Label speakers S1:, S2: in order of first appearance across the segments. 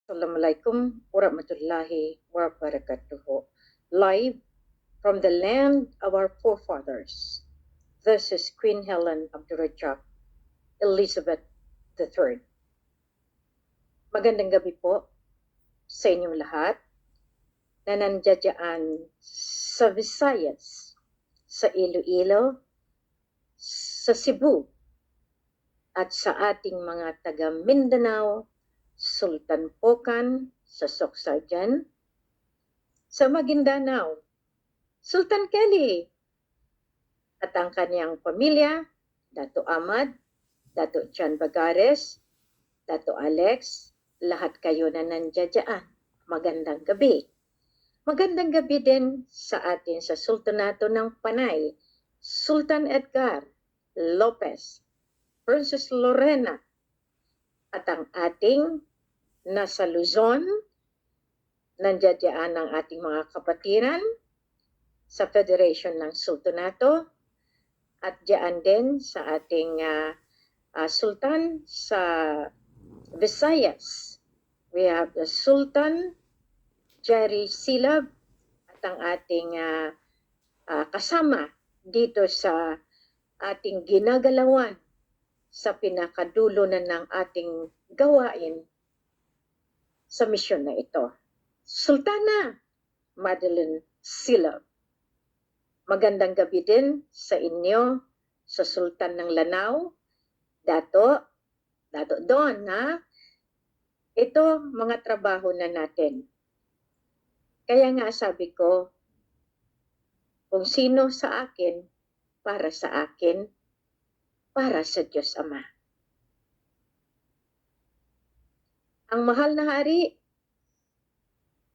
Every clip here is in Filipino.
S1: Assalamualaikum warahmatullahi wabarakatuh. Live from the land of our forefathers. This is Queen Helen Abdurrahman Elizabeth III. Magandang gabi po sa inyong lahat na nandiyan sa Visayas, sa Iloilo, sa Cebu, at sa ating mga taga Mindanao, Sultan Pokan, sa Soksajan, sa Maguindanao, Sultan Kelly, at ang kanyang pamilya, Dato Ahmad, Dato John Bagares, Dato Alex, lahat kayo na nandiyan. Magandang gabi. Magandang gabi din sa atin sa Sultanato ng Panay, Sultan Edgar Lopez, Princess Lorena, at ang ating nasa Luzon, nandiyan ang ating mga kapatiran sa Federation ng Sultanato, at diyan din sa ating Sultan sa Visayas. We have the Sultan Jerry Silab at ang ating kasama dito sa ating ginagalawan sa pinakadulo na ng ating gawain sa misyon na ito. Sultana Madeline Silab. Magandang gabi din sa inyo, sa Sultan ng Lanao, Dato Don, ha? Ito, mga trabaho na natin. Kaya nga sabi ko, kung sino sa akin, para sa akin, para sa Diyos Ama. Ang mahal na hari,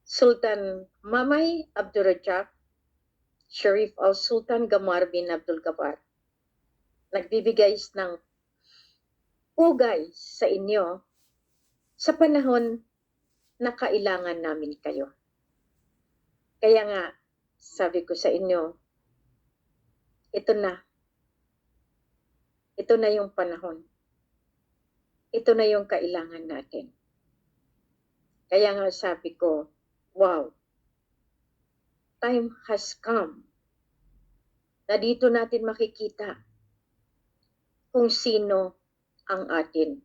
S1: Sultan Mamay Abdurrahman Sharif al-Sultan Gamar bin Abdul Gabbar, nagbibigay ng pugay sa inyo sa panahon na kailangan namin kayo. Kaya nga, sabi ko sa inyo, ito na. Ito na yung panahon. Ito na yung kailangan natin. Kaya nga sabi ko, wow, time has come na dito natin makikita kung sino ang atin.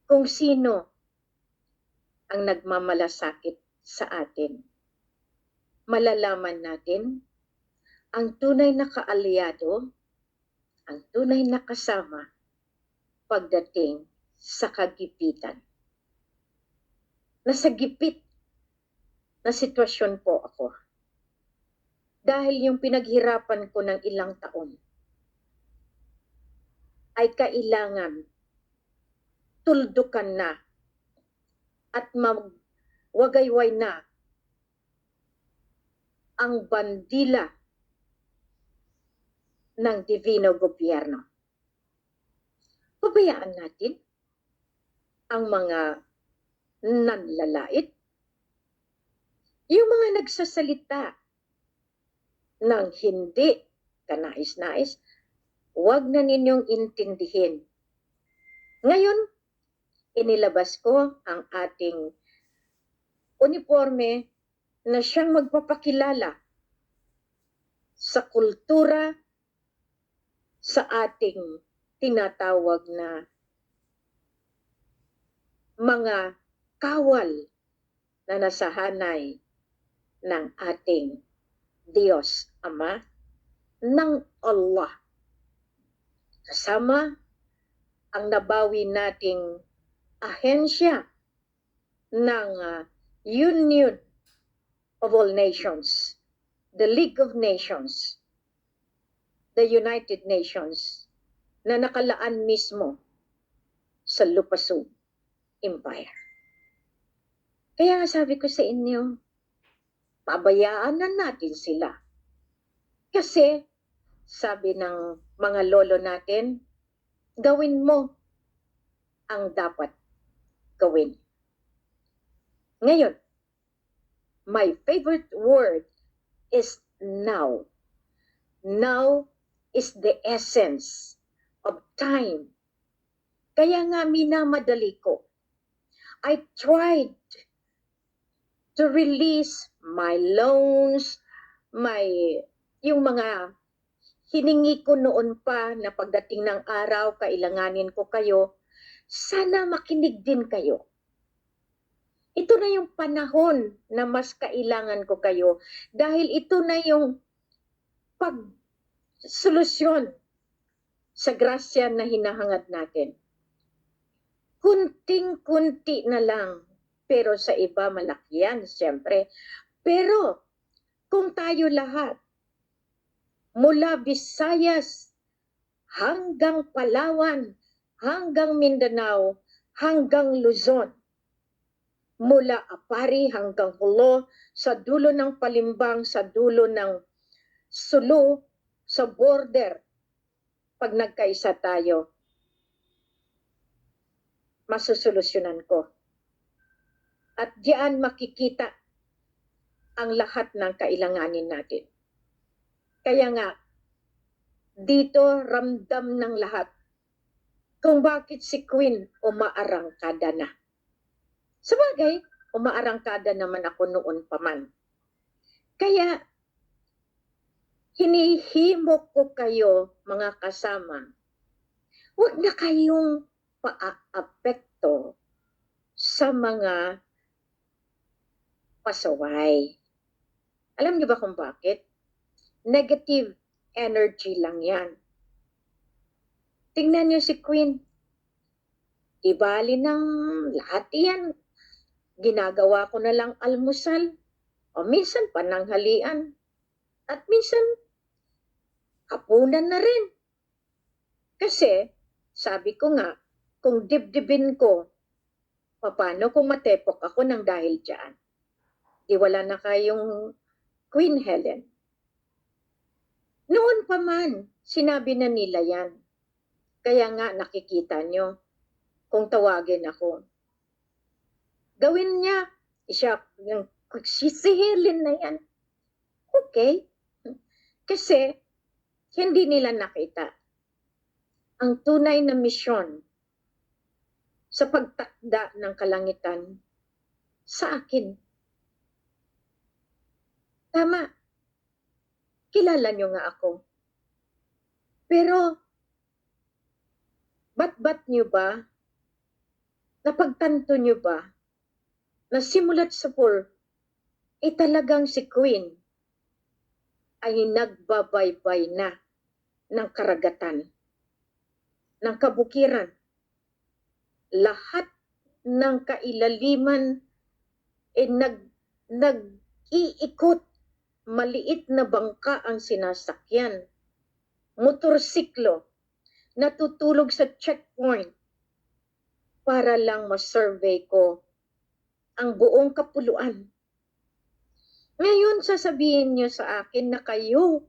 S1: Kung sino ang nagmamalasakit sa atin. Malalaman natin ang tunay na kaalyado, ang tunay na kasama pagdating sa kagipitan. Nasa gipit na sitwasyon po ako. Dahil yung pinaghirapan ko ng ilang taon ay kailangan tuldukan na at magwagayway na ang bandila ng Divino Gobyerno. Pabayaan natin ang mga nanlalait, yung mga nagsasalita ng hindi kanais-nais, huwag na ninyong intindihin. Ngayon, inilabas ko ang ating uniforme na siyang magpapakilala sa kultura sa ating tinatawag na mga kawal na nasahanay ng ating Diyos Ama, ng Allah. Kasama ang nabawi nating ahensya ng Union of All Nations, the League of Nations, the United Nations, na nakalaan mismo sa Lupasug Empire. Kaya nga sabi ko sa inyo, pabayaan na natin sila. Kasi, sabi ng mga lolo natin, gawin mo ang dapat gawin. Ngayon, my favorite word is now. Now is the essence of time. Kaya nga minamadali ko I tried to release my loans, yung mga hiningi ko noon pa na pagdating ng araw, kailanganin ko kayo. Sana makinig din kayo. Ito na yung panahon na mas kailangan ko kayo dahil ito na yung pagsolusyon sa grasya na hinahangad natin. Kunting-kunti na lang, pero sa iba malaki yan, siyempre. Pero kung tayo lahat, mula Visayas hanggang Palawan, hanggang Mindanao, hanggang Luzon, mula Apari hanggang Hulo, sa dulo ng Palimbang, sa dulo ng Sulu, sa border, pag nagkaisa tayo, masusolusyonan ko. At diyan makikita ang lahat ng kailanganin natin. Kaya nga, dito ramdam ng lahat kung bakit si Queen umaarangkada na. Sabagay, umaarangkada naman ako noon pa man. Kaya, hinihimok ko kayo, mga kasama, huwag na kayong paaapekto sa mga pasaway. Alam niyo ba kung bakit? Negative energy lang yan. Tingnan niyo si Queen. Ibali ng lahat yan. Ginagawa ko na lang almusal. O minsan pananghalian. At minsan hapunan na rin. Kasi, sabi ko nga, kung dibdibin ko, paano kung matepok ako ng dahil dyan? Di wala na kayong Queen Helen. Noon pa man, sinabi na nila yan. Kaya nga nakikita nyo, kung tawagin ako, gawin niya, si Helen na yan. Okay. Kasi, hindi nila nakita ang tunay na misyon sa pagtakda ng kalangitan sa akin. Tama. Kilala nyo nga ako. Pero, bat nyo ba, napagtanto nyo ba, na simulat sa pool, talagang si Queen ay nagbabaybay na ng karagatan, ng kabukiran. Lahat ng kailaliman nag-iikot, maliit na bangka ang sinasakyan. Motorsiklo, natutulog sa checkpoint para lang ma-survey ko ang buong kapuluan. Ngayon sasabihin niyo sa akin na kayo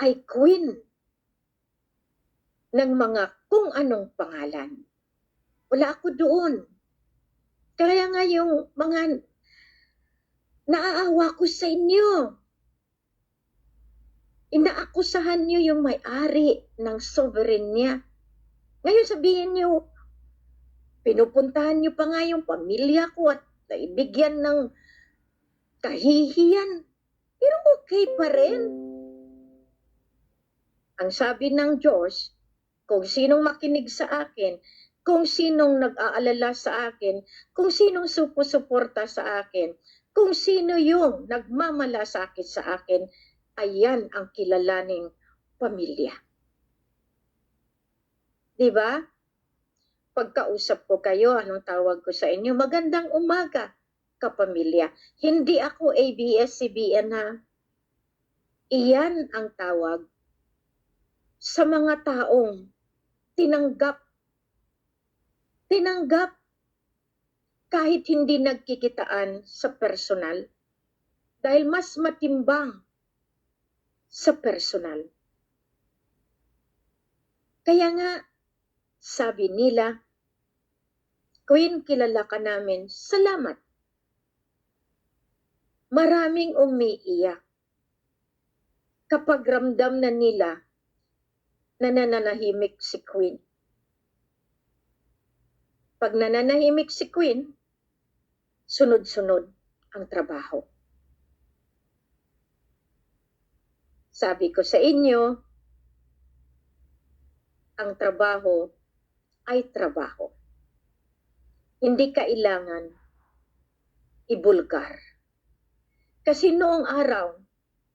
S1: ay Queen ng mga kung anong pangalan. Wala ako doon. Kaya nga yung mga naaawa ko sa inyo. Inaakusahan niyo yung may-ari ng sovereign niya. Ngayon sabihin niyo, pinupuntahan niyo pa nga yung pamilya ko at naibigyan ng kahihiyan. Pero okay pa rin. Ang sabi ng Diyos, kung sinong makinig sa akin, kung sinong nag-aalala sa akin, kung sinong supusuporta sa akin, kung sino yung nagmamalasakit sa akin, ayan ang kilalaning pamilya. Diba? Pagkausap ko kayo, anong tawag ko sa inyo? Magandang umaga, kapamilya. Hindi ako ABS-CBN ha. Iyan ang tawag sa mga taong tinanggap kahit hindi nagkikitaan sa personal dahil mas matimbang sa personal. Kaya nga, sabi nila, Queen, kilala ka namin, salamat. Maraming umiiyak kapag ramdam na nila na nananahimik si Queen. Pag nananahimik si Queen, sunod-sunod ang trabaho. Sabi ko sa inyo, ang trabaho ay trabaho. Hindi kailangan ibulgar. Kasi noong araw,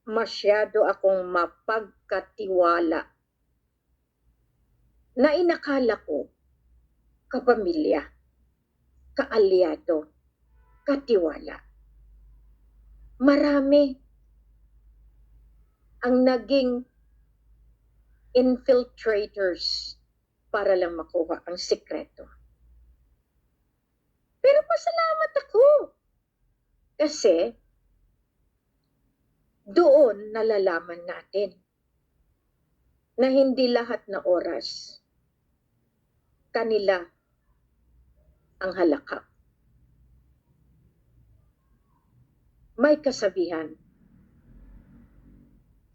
S1: masyado akong mapagkatiwala na inakala ko kapamilya, kaalyado, katiwala. Marami ang naging infiltrators para lang makuha ang sikreto. Pero pasalamat ako kasi doon nalalaman natin na hindi lahat na oras kanila ang halakak. May kasabihan,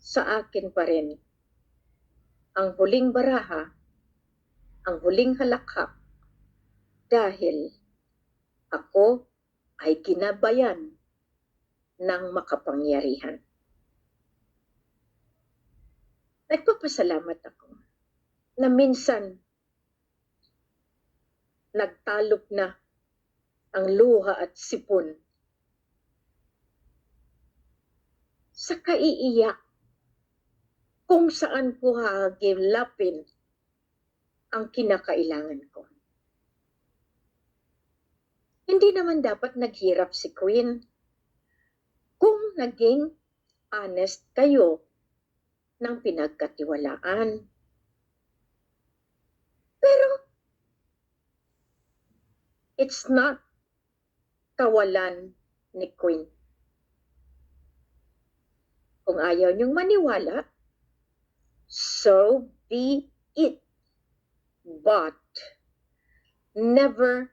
S1: sa akin pa rin, ang huling baraha, ang huling halakhak, dahil ako ay ginabayan ng makapangyarihan. Nagpapasalamat ako na minsan nagtalop na ang luha at sipon sa kaiiyak kung saan ko hagilapin ang kinakailangan ko. Hindi naman dapat naghirap si Queen kung naging honest kayo ng pinagkatiwalaan. Pero it's not kawalan ni Queen. Kung ayaw niyong maniwala, so be it. But never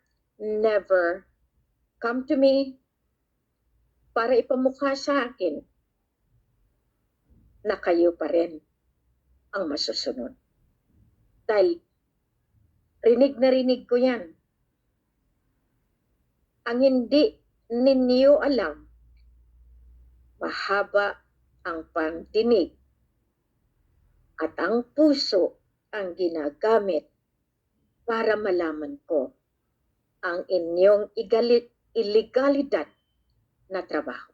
S1: come to me para ipamukha sa akin na kayo pa rin ang masusunod. Dahil rinig na rinig ko yan. Ang hindi ninyo alam, mahaba ang pandinig at ang puso ang ginagamit para malaman ko ang inyong illegalidad na trabaho.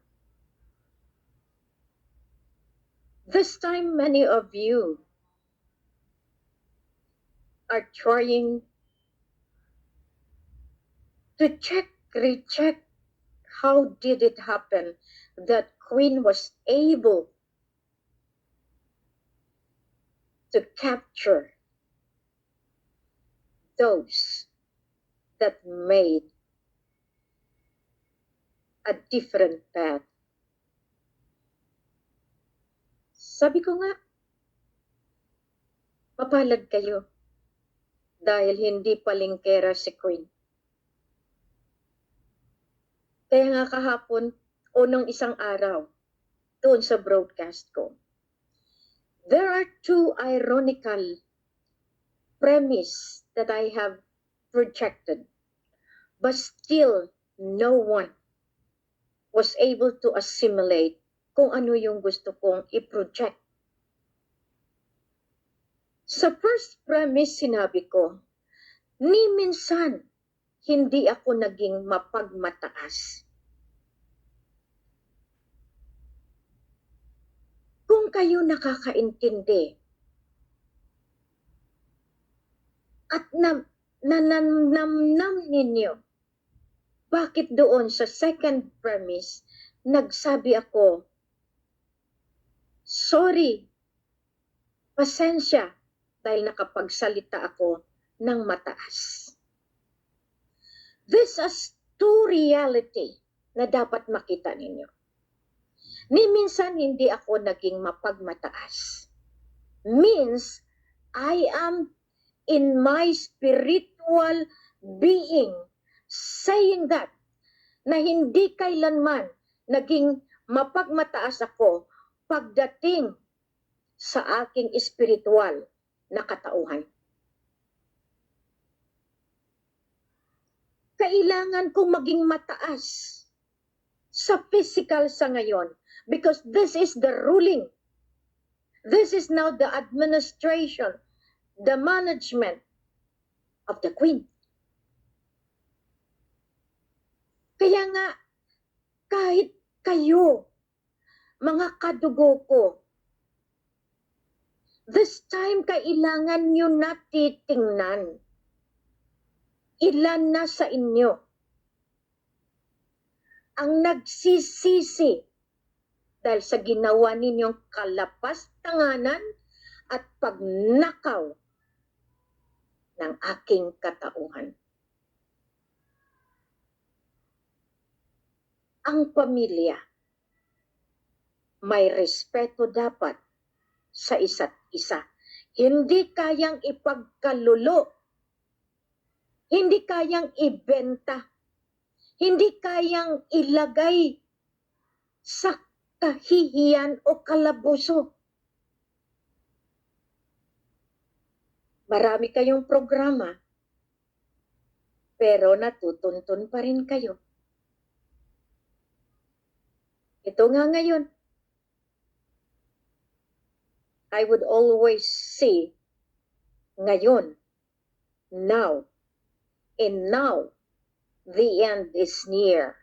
S1: This time, many of you are trying to recheck, how did it happen that Queen was able to capture those that made a different path. Sabi ko nga, mapalad kayo dahil hindi palingkera si Queen. Kaya nga kahapon o nung isang araw, doon sa broadcast ko, there are two ironical premise that I have projected, but still no one was able to assimilate kung ano yung gusto kong i-project. Sa first premise, sinabi ko, ni minsan hindi ako naging mapagmataas. Kung kayo nakakaintindi at nanamnam ninyo, bakit doon sa second premise, nagsabi ako, sorry, pasensya, dahil nakapagsalita ako ng mataas. This is two reality na dapat makita ninyo. Ni minsan hindi ako naging mapagmataas. Means, I am in my spiritual being saying that, na hindi kailanman naging mapagmataas ako pagdating sa aking spiritual na katauhan. kailangan kong maging mataas sa physical sa ngayon because this is the ruling. This is now the administration, the management of the Queen. Kaya nga, kahit kayo, mga kadugo ko, this time kailangan nyo na titingnan. Ilan na sa inyo ang nagsisisi dahil sa ginawa ninyong kalapastanganan at pagnakaw ng aking katauhan. Ang pamilya, may respeto dapat sa isa't isa. Hindi kayang ipagkalulo, hindi kayang ibenta, hindi kayang ilagay sa kahihiyan o kalabuso. Marami kayong programa, pero natutuntun pa rin kayo. Ito nga ngayon, I would always say, ngayon, now, and now, the end is near.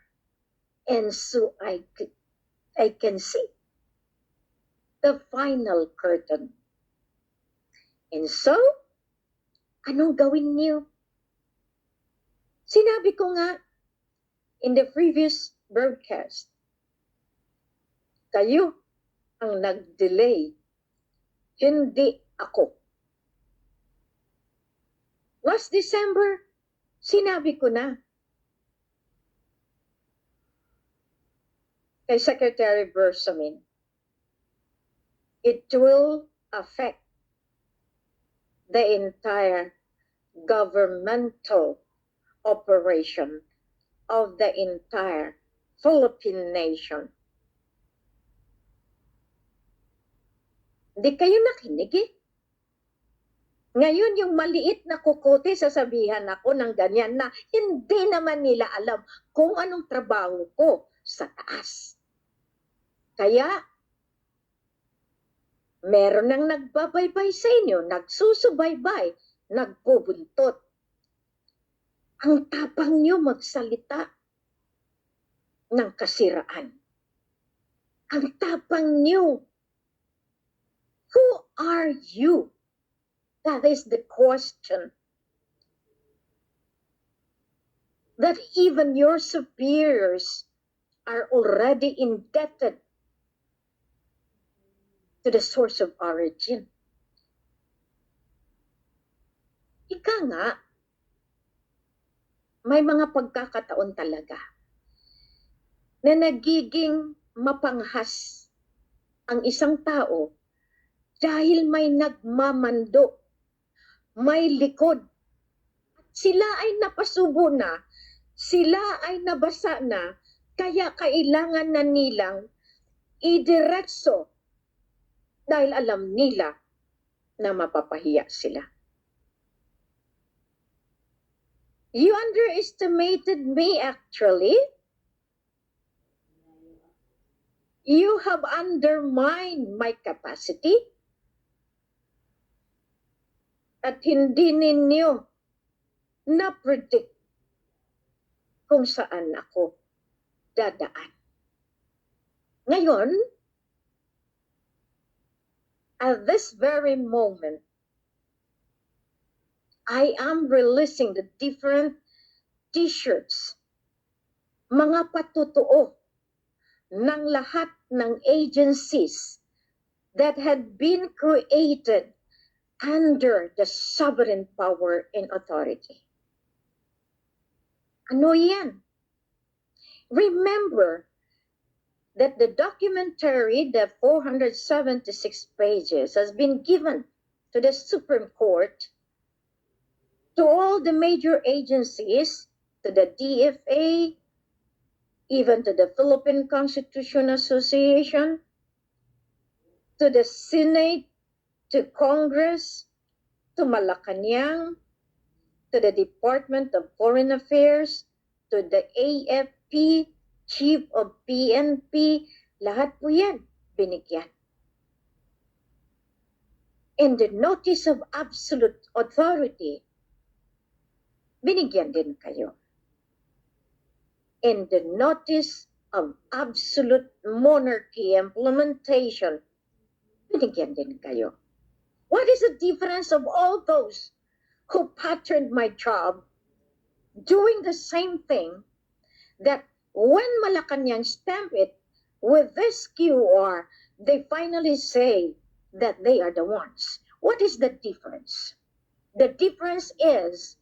S1: And so I can see the final curtain. And so, anong gawin niyo? Sinabi ko nga in the previous broadcast, kayo ang nag-delay, hindi ako. Last December, sinabi ko na kay Secretary Bersamin, it will affect the entire governmental operation of the entire Philippine nation. Hindi kayo nakinig eh. Ngayon yung maliit na kukote, sasabihan ako ng ganyan na hindi naman nila alam kung anong trabaho ko sa taas. Kaya, meron nang nagbabaybay sa inyo, nagsusubaybay, nagbubuntot. Ang tapang nyo magsalita ng kasiraan. Ang tapang nyo. Who are you? That is the question. That even your superiors are already indebted to the source of origin. Ika nga, may mga pagkakataon talaga na nagiging mapanghas ang isang tao dahil may nagmamando, may likod. Sila ay napasubo na, sila ay nabasa na, kaya kailangan na nilang idiretso dahil alam nila na mapapahiya sila. You underestimated me actually. You have undermined my capacity. At hindi ninyo na-predict kung saan ako dadaan. Ngayon, at this very moment, I am releasing the different t-shirts, mga patutuo ng lahat ng agencies that had been created under the sovereign power and authority. Ano yan? Remember that the documentary, the 476 pages, has been given to the Supreme Court, to all the major agencies, to the DFA, even to the Philippine Constitution Association, to the Senate, to Congress, to Malacanang, to the Department of Foreign Affairs, to the AFP, Chief of PNP, lahat po yan binigyan. And the notice of absolute authority, binigyan din kayo. And the notice of absolute monarchy implementation, binigyan din kayo. What is the difference of all those who patterned my job doing the same thing, that when Malacanang stamp it with this QR, they finally say that they are the ones? What is the difference? The difference is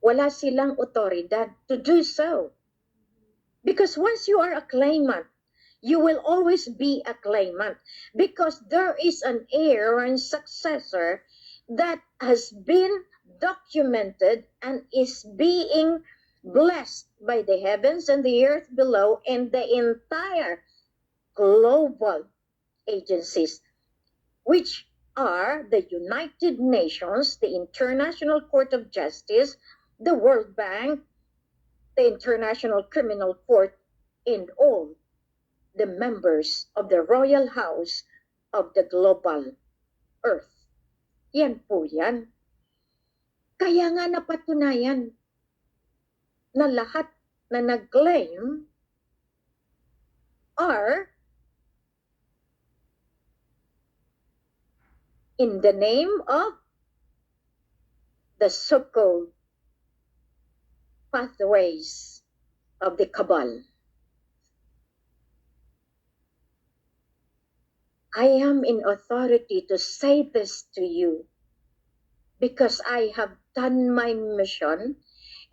S1: wala silang otoridad to do so. Because once you are a claimant, you will always be a claimant, because there is an heir and successor that has been documented and is being blessed by the heavens and the earth below and the entire global agencies, which are the United Nations, the International Court of Justice, the World Bank, the International Criminal Court, and all the members of the Royal House of the Global Earth. Yan po yan. Kaya nga napatunayan na lahat na nag-claim are in the name of the so-called pathways of the cabal. I am in authority to say this to you because I have done my mission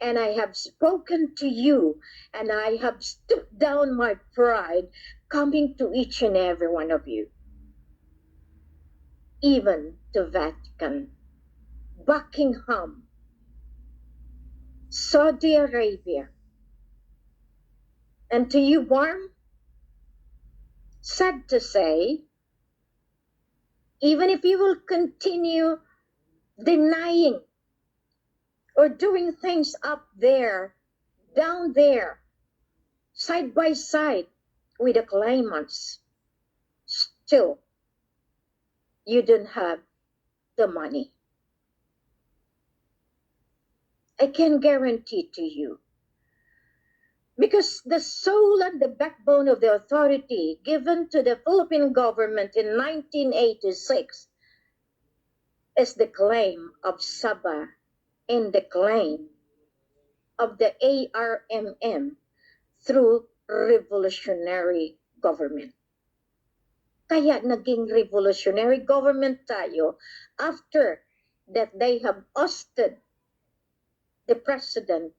S1: and I have spoken to you and I have stood down my pride coming to each and every one of you, even to Vatican, Buckingham, Saudi Arabia, and to you, Barm, sad to say, even if you will continue denying or doing things up there, down there, side by side with the claimants, still, you don't have the money. I can guarantee to you, because the soul and the backbone of the authority given to the Philippine government in 1986 is the claim of Sabah and the claim of the ARMM through revolutionary government. Kaya naging revolutionary government tayo after that they have ousted the president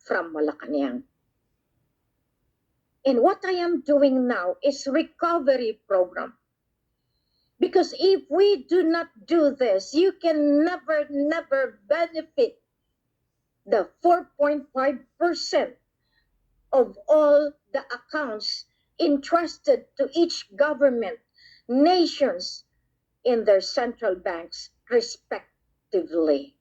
S1: from Malacanang. And what I am doing now is recovery program. Because if we do not do this, you can never benefit the 4.5% of all the accounts entrusted to each government, nations, in their central banks, respectively.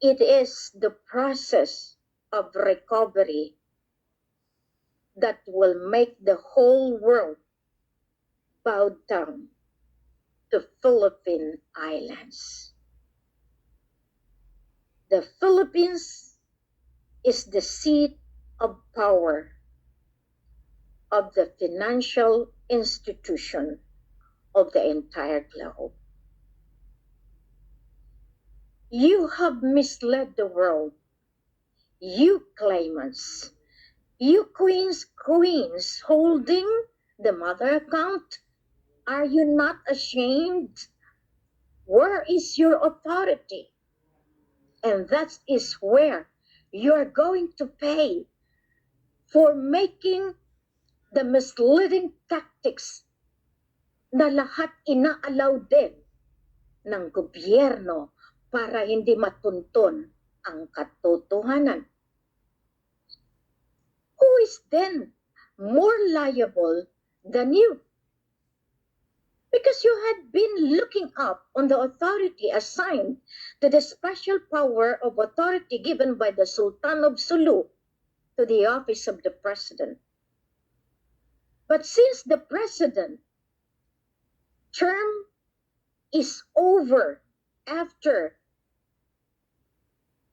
S1: It is the process of recovery that will make the whole world bow down to Philippine Islands. The Philippines is the seat of power of the financial institution of the entire globe. You have misled the world. You claimants, you queens holding the mother account, are you not ashamed? Where is your authority? And that is where you're going to pay for making the misleading tactics na lahat ina-allow din ng gobyerno para hindi matunton ang katotohanan. Who is then more liable than you? Because you had been looking up on the authority assigned to the special power of authority given by the Sultan of Sulu to the office of the president. But since the president term is over after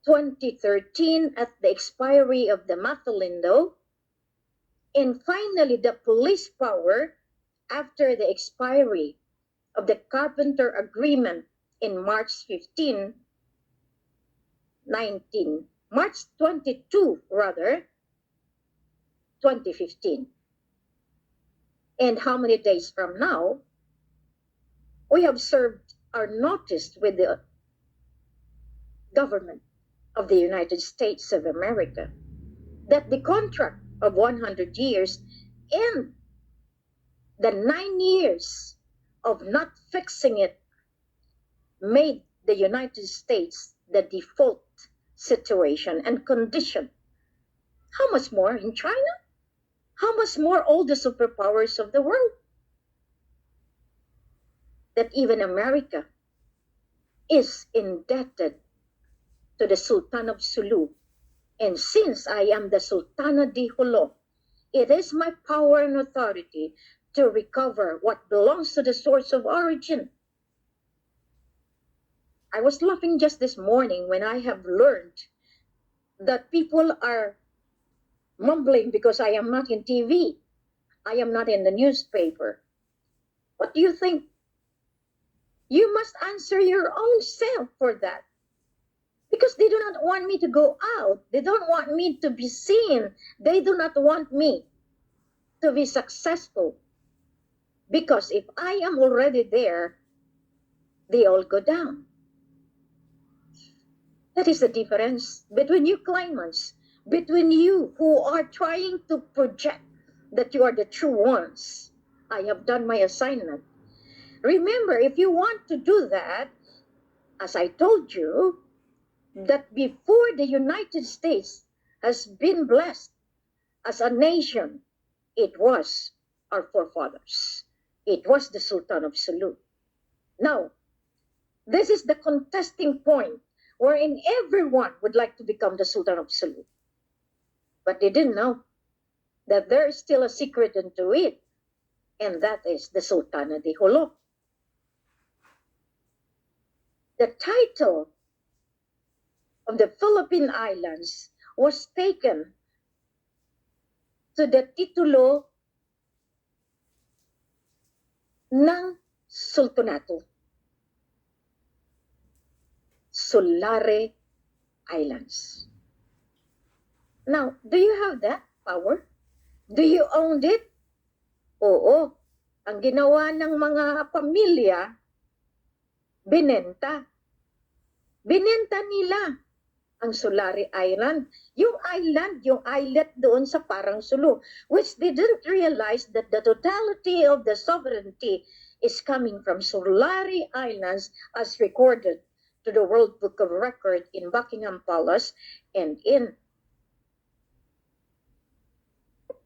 S1: 2013 at the expiry of the Matalindo, and finally the police power after the expiry of the Carpenter Agreement in March 22 rather, 2015. And how many days from now, we have served our notice with the government of the United States of America that the contract of 100 years and the 9 years of not fixing it made the United States the default situation and condition. How much more in China? How much more all the superpowers of the world? That even America is indebted to the Sultan of Sulu. And since I am the Sultana di Jolo, it is my power and authority to recover what belongs to the source of origin. I was laughing just this morning when I have learned that people are mumbling because I am not in TV. I am not in the newspaper. What do you think? You must answer your own self for that. Because they do not want me to go out. They don't want me to be seen. They do not want me to be successful. Because if I am already there, they all go down. That is the difference between you claimants, between you who are trying to project that you are the true ones. I have done my assignment. Remember, if you want to do that, as I told you, that before the United States has been blessed as a nation, it was our forefathers. It was the Sultan of Sulu. Now, this is the contesting point wherein everyone would like to become the Sultan of Sulu. But they didn't know that there is still a secret into it, and that is the Sultana di Jolo. The title of the Philippine Islands was taken to the titulo ng Sultanato, Sulare Islands. Now, do you have that power? Do you own it? Oo. Ang ginawa ng mga pamilya, binenta. Binenta nila ang Sulare Island. Yung islet doon sa Parang Sulu, which they didn't realize that the totality of the sovereignty is coming from Sulare Islands as recorded to the World Book of Record in Buckingham Palace and in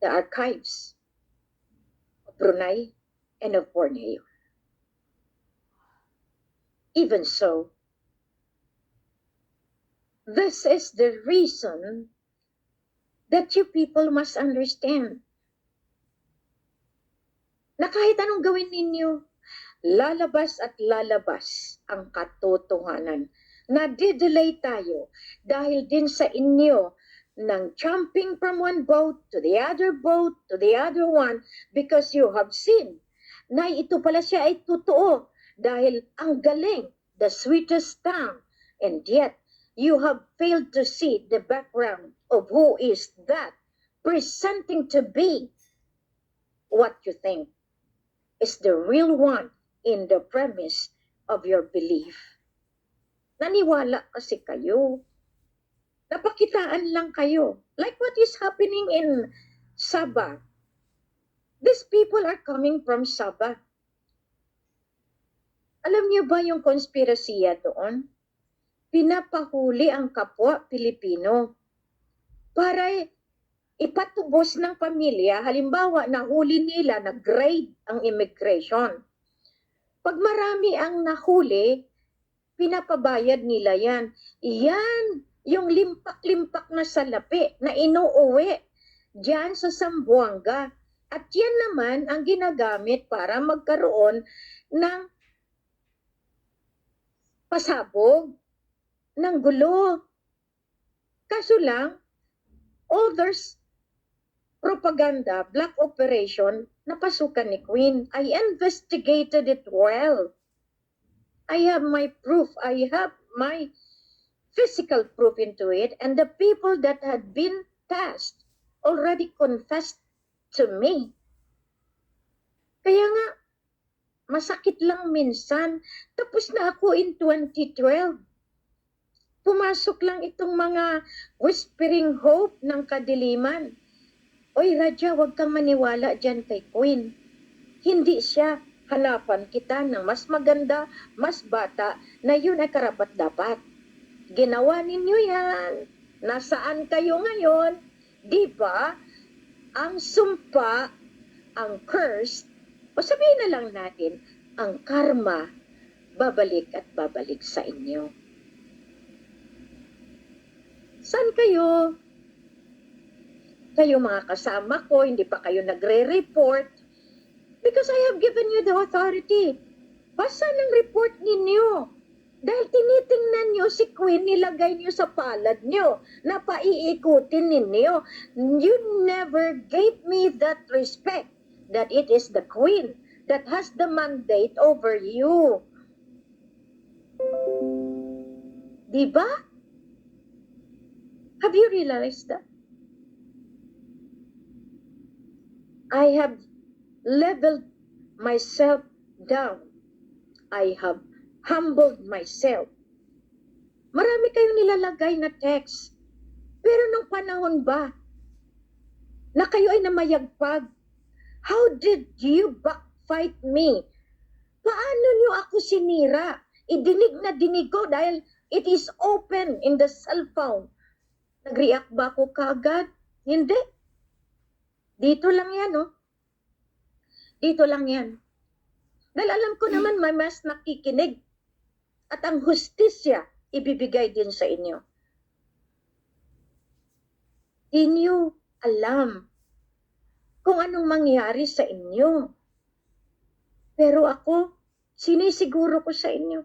S1: the archives of Brunei and of Borneo. Even so, this is the reason that you people must understand na kahit anong gawin ninyo, lalabas at lalabas ang katotohanan. Nadidelay tayo dahil din sa inyo ng jumping from one boat to the other boat to the other one because you have seen na ito pala siya ay totoo dahil ang galing, the sweetest tongue, and yet you have failed to see the background of who is that presenting to be what you think is the real one in the premise of your belief. Naniwala kasi kayo. Napakitaan lang kayo. Like what is happening in Sabah. These people are coming from Sabah. Alam niyo ba yung konspirasiya doon? Pinapahuli ang kapwa Pilipino para ipatubos ng pamilya. Halimbawa, nahuli nila, nag-grade ang immigration. Pag marami ang nahuli, pinapabayad nila yan. Yan, yung limpak-limpak na salapi na inuuwi diyan sa Zamboanga. At yan naman ang ginagamit para magkaroon ng pasabog, ng gulo. Kaso lang, all there's propaganda, black operation, napasukan ni Queen. I investigated it well. I have my proof. I have my physical proof into it. And the people that had been tasked already confessed to me. Kaya nga, masakit lang minsan. Tapos na ako in 2012. Pumasok lang itong mga whispering hope ng kadiliman. Oy, Radya, huwag kang maniwala dyan kay Queen. Hindi siya. Hanapan kita ng mas maganda, mas bata, na yun ay karapat-dapat. Ginawa ninyo yan. Nasaan kayo ngayon? Di ba? Ang sumpa, ang curse, o sabihin na lang natin, ang karma, babalik at babalik sa inyo. Saan kayo? Kayo mga kasama ko, hindi pa kayo nagre-report. Because I have given you the authority. Basa ng report ninyo. Dahil tinitingnan nyo si Queen, nilagay nyo sa palad nyo, na paiikutin ninyo. You never gave me that respect, that it is the Queen that has the mandate over you. Diba? Have you realized that? I have leveled myself down. I have humbled myself. Marami kayong nilalagay na text. Pero nung panahon ba na kayo ay namayagpag, how did you backfight me? Paano niyo ako sinira? Idinig na dinig ko dahil it is open in the cellphone. Nag-react ba ako kaagad? Hindi. Dito lang yan, oh. Dito lang yan. Dahil alam ko naman may mas nakikinig. At ang hustisya, ibibigay din sa inyo. Di niyo alam kung anong mangyari sa inyo. Pero ako, sinisiguro ko sa inyo,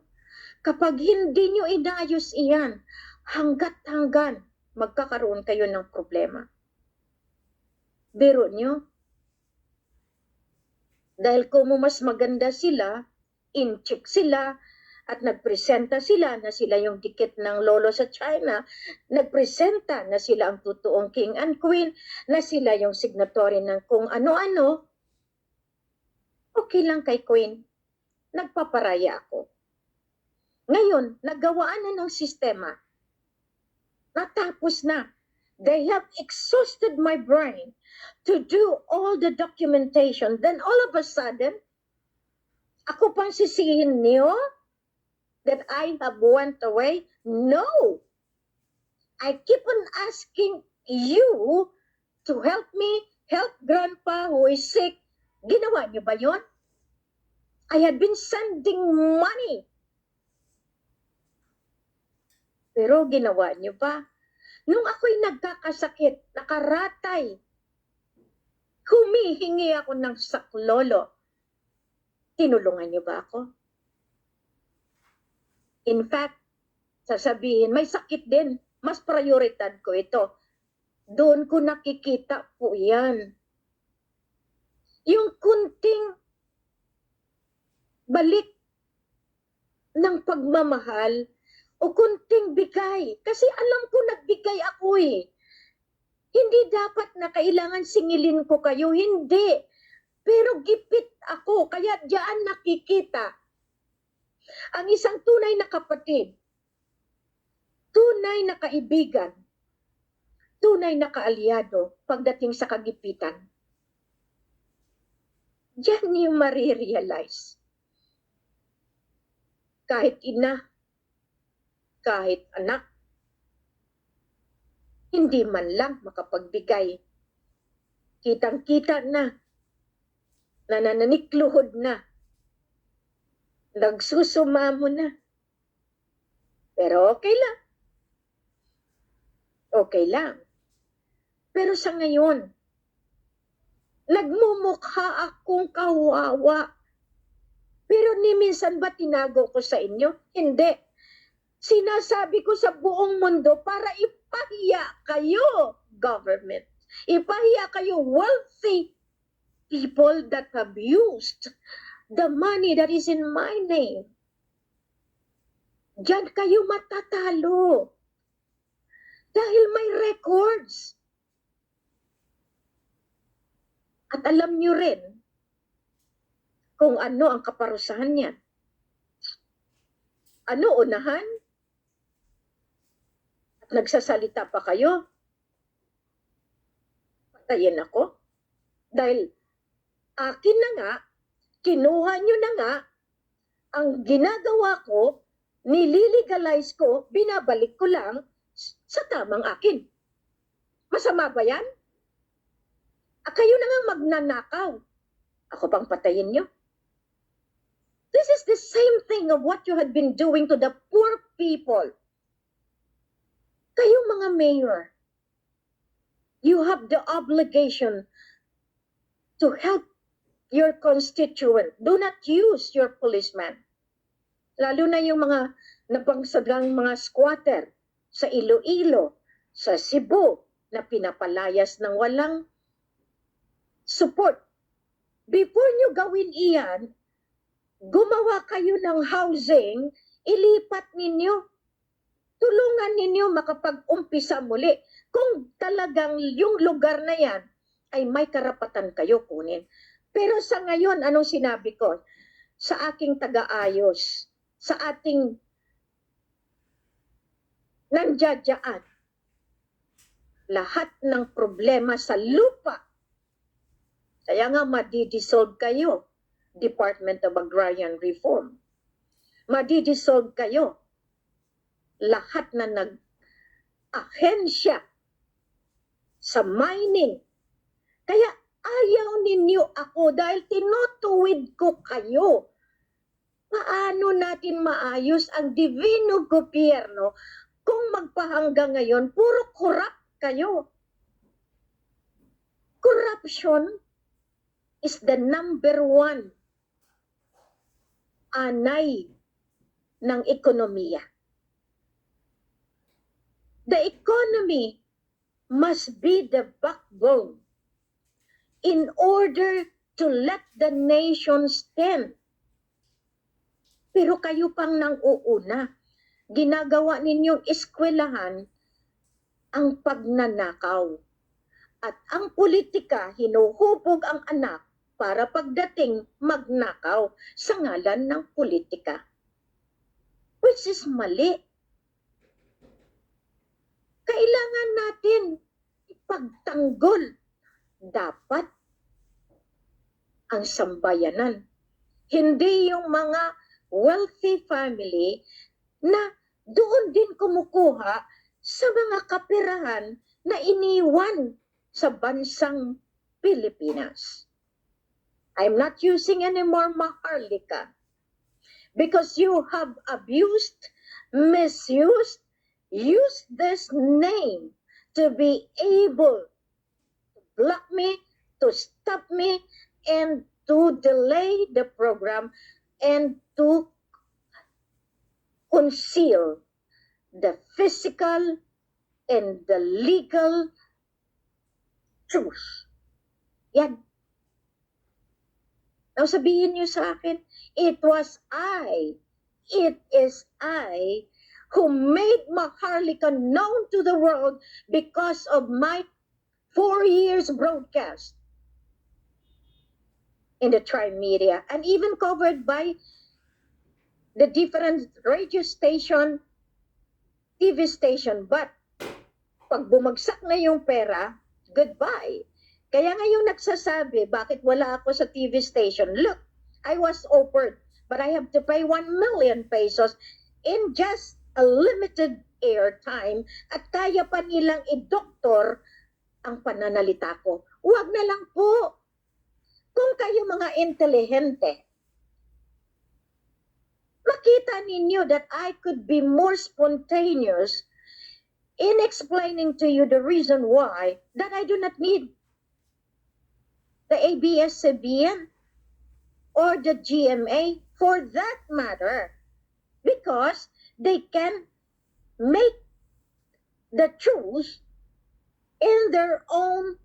S1: kapag hindi niyo inayos iyan, hanggat-hanggan, magkakaroon kayo ng problema. Biro niyo, dahil kung mas maganda sila, in-check sila, at nagpresenta sila na sila yung dikit ng lolo sa China, nagpresenta na sila ang totoong king and queen, na sila yung signatory ng kung ano-ano, okay lang kay Queen. Nagpaparaya ako. Ngayon, naggawaan na ng sistema. Natapos na. They have exhausted my brain to do all the documentation. Then all of a sudden, ako pang sisihin niyo that I have went away? No! I keep on asking you to help me, help Grandpa who is sick. Ginawa niyo ba yun? I had been sending money. Pero ginawa niyo ba? Nung ako'y nagkakasakit, nakaratay, humihingi ako ng saklolo. Tinulungan niyo ba ako? In fact, sasabihin, may sakit din. Mas prioridad ko ito. Doon ko nakikita po yan. Yung kunting balik ng pagmamahal o kunting bigay. Kasi alam ko nagbigay ako eh. Hindi dapat na kailangan singilin ko kayo. Hindi. Pero gipit ako. Kaya diyan nakikita ang isang tunay na kapatid, tunay na kaibigan, tunay na kaalyado pagdating sa kagipitan. Diyan niyo marirealize. Kahit ina, kahit anak, hindi man lang makapagbigay. Kitang-kita na, nanananikluhod na, Nagsusumamo na. Pero okay lang. Okay lang. Pero sa ngayon, nagmumukha akong kawawa. Pero ni minsan ba tinago ko sa inyo? Hindi. Sinasabi ko sa buong mundo para ipahiya kayo, government. Ipahiya kayo, wealthy people that have used the money that is in my name. Diyan kayo matatalo. Dahil may records. At alam nyo rin kung ano ang kaparusahan niya. Ano unahan? At nagsasalita pa kayo? Patayin ako? Dahil akin na nga, kinuha nyo na nga, ang ginagawa ko, nililegalize ko, binabalik ko lang sa tamang akin. Masama ba yan? Kayo na nga magnanakaw. Ako pang patayin nyo? This is the same thing of what you had been doing to the poor people. Kayo mga mayor, you have the obligation to help your constituent. Do not use your policeman. Lalo na yung mga napangsagang mga squatter sa Iloilo, sa Cebu, na pinapalayas ng walang support. Before nyo gawin iyan, gumawa kayo ng housing, ilipat ninyo. Tulungan ninyo makapag-umpisa muli. Kung talagang yung lugar na yan ay may karapatan kayo kunin. Pero sa ngayon, anong sinabi ko? Sa aking taga-ayos, sa ating nandiyadyaan, lahat ng problema sa lupa, kaya nga madi-dissolve kayo, Department of Agrarian Reform. Madi-dissolve kayo. Lahat na nag-ahensya sa mining. Kaya ayaw ninyo ako dahil tinutuwid ko kayo. Paano natin maayos ang divino gobyerno kung magpahanggang ngayon puro corrupt kayo? Corruption is the number one anay ng ekonomiya. The economy must be the backbone in order to let the nation stand. Pero kayo pang nang uuna, ginagawa ninyong eskwelahan ang pagnanakaw. At ang politika, hinuhubog ang anak para pagdating magnakaw sa ngalan ng politika. Which is mali. Kailangan natin ipagtanggol. Dapat ang sambayanan. Hindi yung mga wealthy family na doon din kumukuha sa mga kapirahan na iniwan sa bansang Pilipinas. I'm not using anymore Maharlika because you have abused, misused, used this name to be able to block me, to stop me, and to delay the program and to conceal the physical and the legal truth. Yan. Now sabihin niyo sa akin, it is I who made Maharlika known to the world because of my 4 years broadcast in the Tri-Media and even covered by the different radio station, TV station. But pag bumagsak na yung pera, goodbye. Kaya ngayon nagsasabi, bakit wala ako sa TV station? Look, I was offered, but I have to pay 1 million pesos in just a limited airtime at kaya pa nilang i-doktor ang pananalita ko. Huwag na lang po. Kung kayo mga intelihente, Makita ninyo that I could be more spontaneous in explaining to you the reason why that I do not need the ABS-CBN or the GMA for that matter, because they can make the truth in their own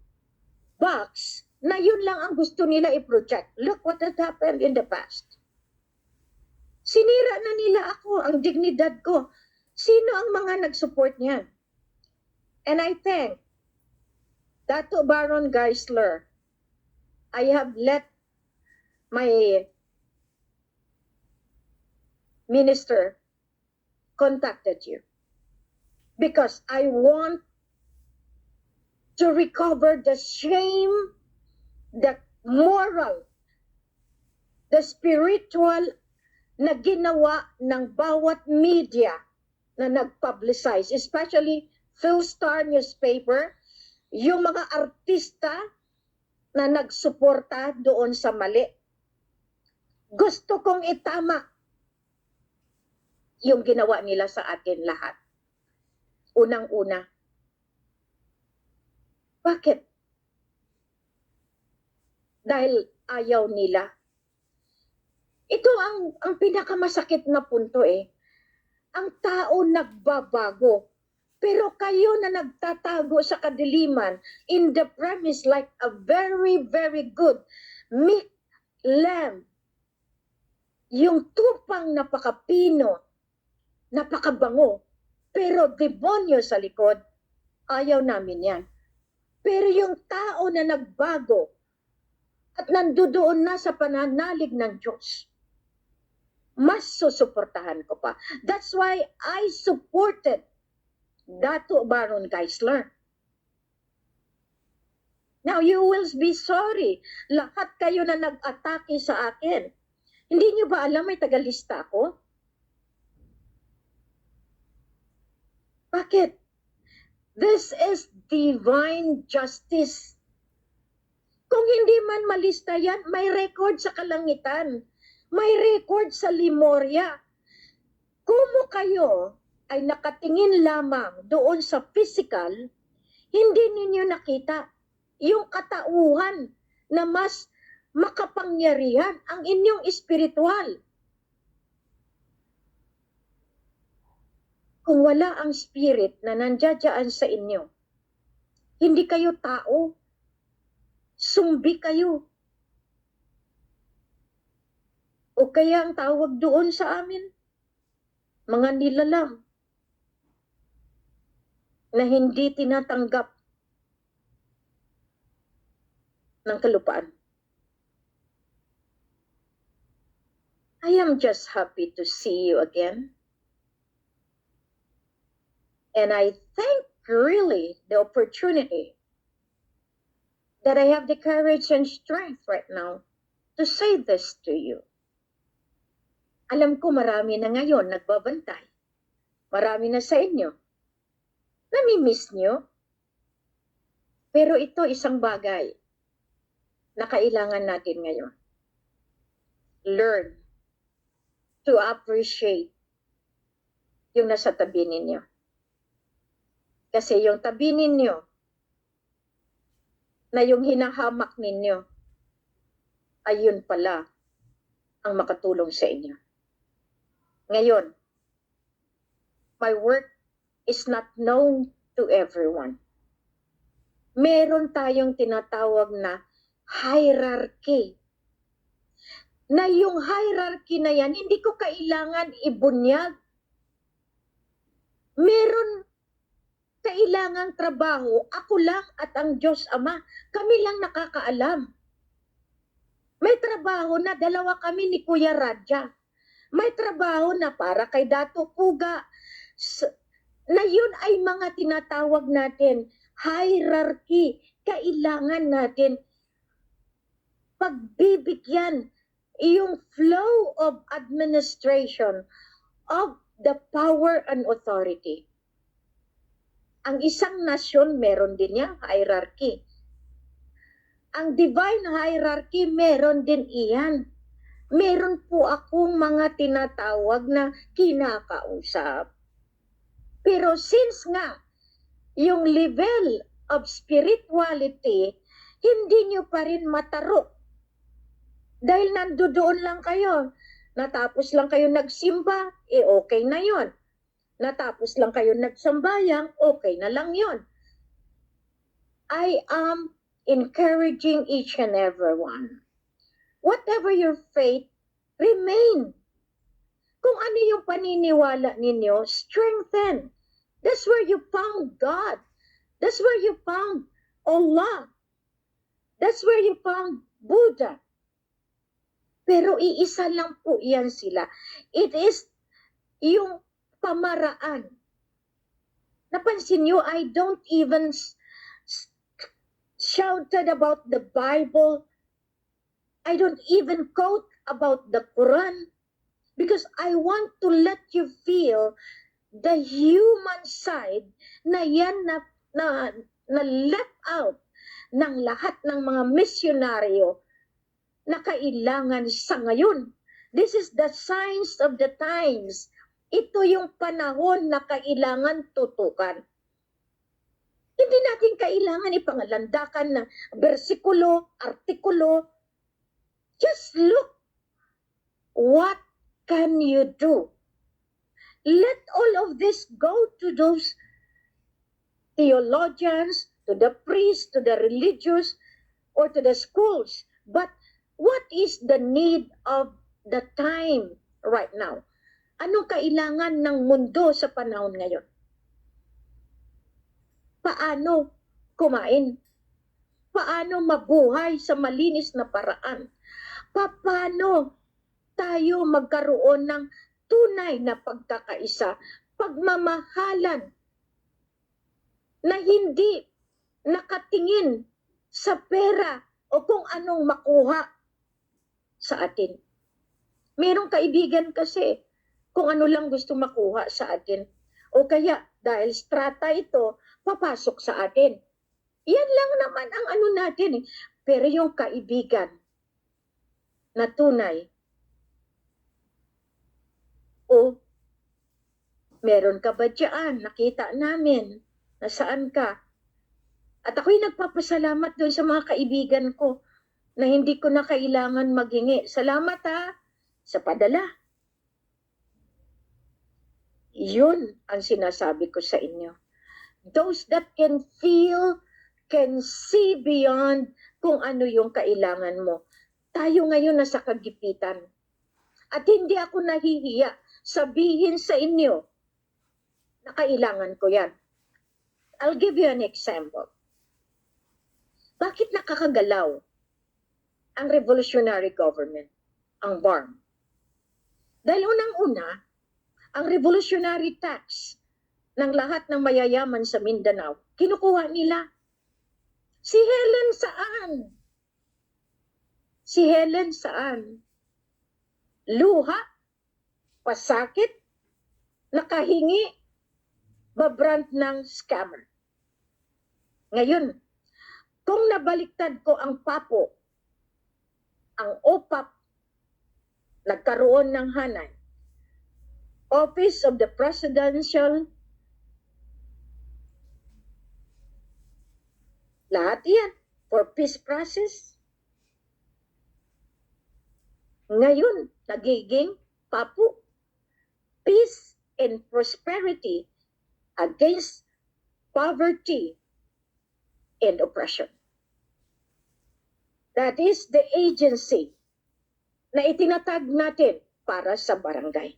S1: box na yun lang ang gusto nila i-project. Look what has happened in the past. Sinira na nila ako, ang dignidad ko. Sino ang mga nag-support niyan? And I thank Dato Baron Geisler. I have let my minister contacted you because I want to recover the shame, the moral, the spiritual na ginawa ng bawat media na nag-publicize, especially Philstar newspaper, yung mga artista na nagsuporta doon sa mali. Gusto kong itama yung ginawa nila sa atin lahat. Unang-una, bakit? Dahil ayaw nila. Ito ang pinakamasakit na punto eh. Ang tao nagbabago. Pero kayo na nagtatago sa kadiliman in the premise like a very, very good meat lamb. Yung tupang napakapino, napakabango, pero demonyo sa likod, ayaw namin yan. Pero yung tao na nagbago at nandoon na sa pananalig ng Diyos, mas susuportahan ko pa. That's why I supported Dato Baron Geisler. Now you will be sorry. Lahat kayo na nag-atake sa akin. Hindi niyo ba alam may tagalista ako? Bakit? This is divine justice. Kung hindi man malista yan, may record sa kalangitan. May record sa Lemuria. Kung kayo ay nakatingin lamang doon sa physical, hindi ninyo nakita yung katauhan na mas makapangyarihan ang inyong espiritual. Kung wala ang spirit na nandiyan sa inyo, hindi kayo tao, sumbi kayo. O kaya ang tawag doon sa amin, mga nilalang na hindi tinatanggap ng kalupaan. I am just happy to see you again. And I thank really the opportunity that I have the courage and strength right now to say this to you. Alam ko marami na ngayon nagbabantay. Marami na sa inyo. Nami-miss nyo. Pero ito isang bagay na kailangan natin ngayon. Learn to appreciate yung nasa tabi ninyo. Kasi yung tabi ninyo na yung hinahamak ninyo, ayun pala ang makatulong sa inyo. Ngayon, my work is not known to everyone. Meron tayong tinatawag na hierarchy. Na yung hierarchy na yan, hindi ko kailangan ibunyag. Meron kailangang trabaho, ako lang at ang Diyos Ama. Kami lang nakakaalam. May trabaho na dalawa kami ni Kuya Radya. May trabaho na para kay Dato Puga. Na yun ay mga tinatawag natin hierarchy. Kailangan natin pagbibigyan yung flow of administration of the power and authority. Ang isang nasyon meron din niyang hierarchy. Ang divine hierarchy meron din iyan. meron po akong mga tinatawag na kinakausap. Pero since nga, yung level of spirituality, hindi nyo pa rin mataro. Dahil nandoon lang kayo. Natapos lang kayo nagsimba, okay na yon. Natapos lang kayo nagsambayang, okay na lang yon. I am encouraging each and every one. Whatever your faith, remain. Kung ano yung paniniwala ninyo, strengthen. That's where you found God. That's where you found Allah. That's where you found Buddha. Pero iisa lang po yan sila. It is yung pamaraan. Napansin nyo, I don't even shouted about the Bible. I don't even quote about the Quran because I want to let you feel the human side na yan na left out ng lahat ng mga misyonaryo na kailangan sa ngayon. This is the signs of the times. Ito yung panahon na kailangan tutukan. Hindi natin kailangan ipangalandakan ng bersikulo, artikulo. Just look. What can you do? Let all of this go to those theologians, to the priests, to the religious, or to the schools. But what is the need of the time right now? Anong kailangan ng mundo sa panahon ngayon? Paano kumain? Paano mabuhay sa malinis na paraan? Paano tayo magkaroon ng tunay na pagkakaisa, pagmamahalan na hindi nakatingin sa pera o kung anong makuha sa atin. Merong kaibigan kasi kung ano lang gusto makuha sa atin. O kaya dahil strata ito, papasok sa atin. Yan lang naman ang ano natin. Pero yung kaibigan na tunay, o meron ka ba dyan? Nakita namin na saan ka? At ako'y nagpapasalamat doon sa mga kaibigan ko na hindi ko na kailangan maghingi. Salamat ha sa padala. Yun ang sinasabi ko sa inyo. Those that can feel, can see beyond kung ano yung kailangan mo. Tayo ngayon nasa kagipitan. At hindi ako nahihiya sabihin sa inyo na kailangan ko yan. I'll give you an example. Bakit nakakagalaw ang revolutionary government, ang BARM? Dahil unang-una, ang revolutionary tax ng lahat ng mayayaman sa Mindanao, kinukuha nila. Si Helen saan? Si Helen saan? Luha? Pasakit? Nakahingi? Babrand ng scammer. Ngayon, kung nabaliktad ko ang PAPO, ang OPAP, nagkaroon ng hanay, Office of the Presidential, lahat yan for peace process. Ngayon, nagiging PAPO, Peace and Prosperity Against Poverty and Oppression. That is the agency na itinatag natin para sa barangay.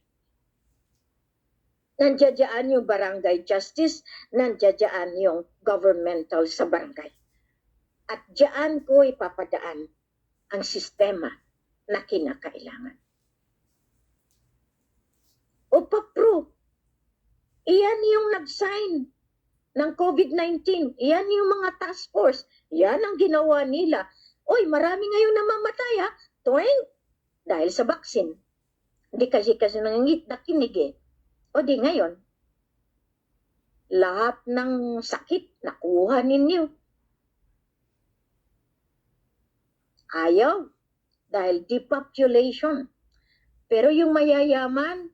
S1: Nandiyan yung barangay justice, nandiyan yung governmental sa barangay. At diyan ko ipapadaan ang sistema na kinakailangan. OPAPRO, iyan yung nag-sign ng COVID-19. Iyan yung mga task force. Iyan ang ginawa nila. Oy, marami ngayon namamatay ha. Tuwing, dahil sa vaccine. Hindi kasi nangingit na kinig eh. O di ngayon, lahat ng sakit nakuha ninyo. Ayaw. dahil depopulation. Pero yung mayayaman,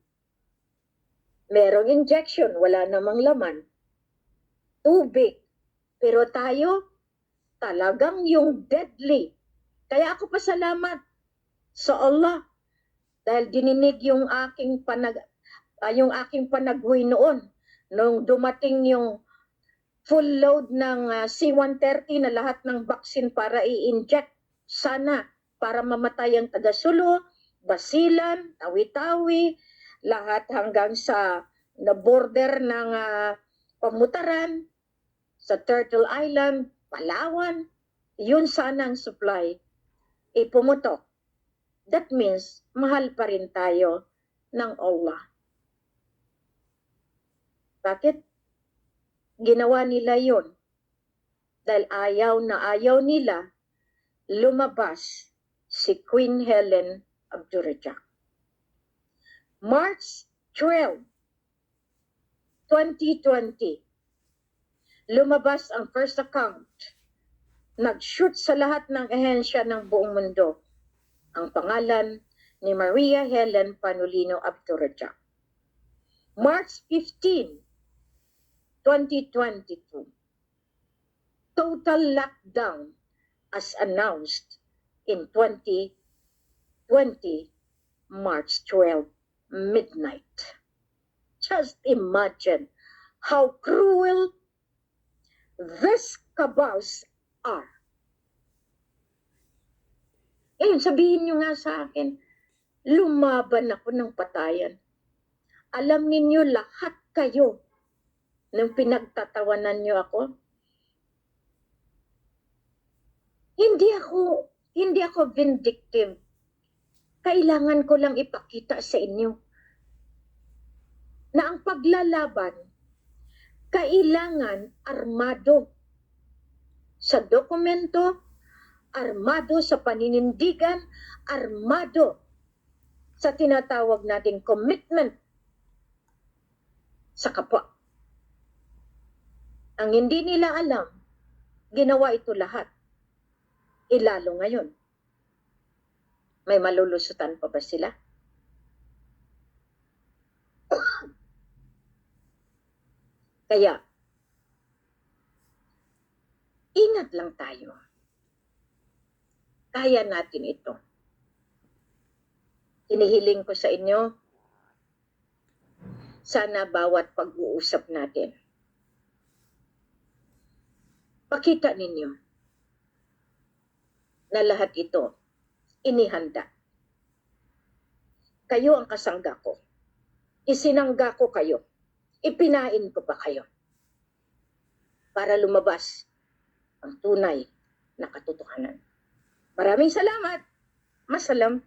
S1: merong injection, wala namang laman. Tubig. Pero tayo, talagang yung deadly. Kaya ako pasalamat sa Allah dahil dininig yung aking panaghoy noon nung dumating yung full load ng C-130 na lahat ng vaccine para i-inject sana para mamatay ang Tagasulo, Basilan, Tawi-Tawi, lahat hanggang sa na border ng Pamutaran, sa Turtle Island, Palawan, yun sana ang supply. Pumutok. That means, mahal pa rin tayo ng Allah. Bakit? Ginawa nila yun. Dahil ayaw na ayaw nila lumabas si Queen Helen Abdurrahman. March 12, 2020, lumabas ang first account. Nag-shoot sa lahat ng ahensya ng buong mundo ang pangalan ni Maria Helen Panulino Abdurrahman. March 15, 2022, total lockdown as announced in 2020, March 12, midnight. Just imagine how cruel these cabals are. Sabihin nyo nga sa akin, lumaban ako ng patayan. Alam ninyo lahat kayo nung pinagtatawanan nyo ako. Hindi ako vindictive. Kailangan ko lang ipakita sa inyo na ang paglalaban kailangan armado sa dokumento, armado sa paninindigan, armado sa tinatawag nating commitment sa kapwa. Ang hindi nila alam, ginawa ito lahat. Ilalo ngayon. May malulusutan pa ba sila? Kaya, ingat lang tayo. Kaya natin ito. Hinihiling ko sa inyo, sana bawat pag-uusap natin, pakita ninyo na lahat ito inihanda. Kayo ang kasangga ko. Isinangga ko kayo. Ipinain ko pa kayo para lumabas ang tunay na katotohanan. Maraming salamat. Masalam.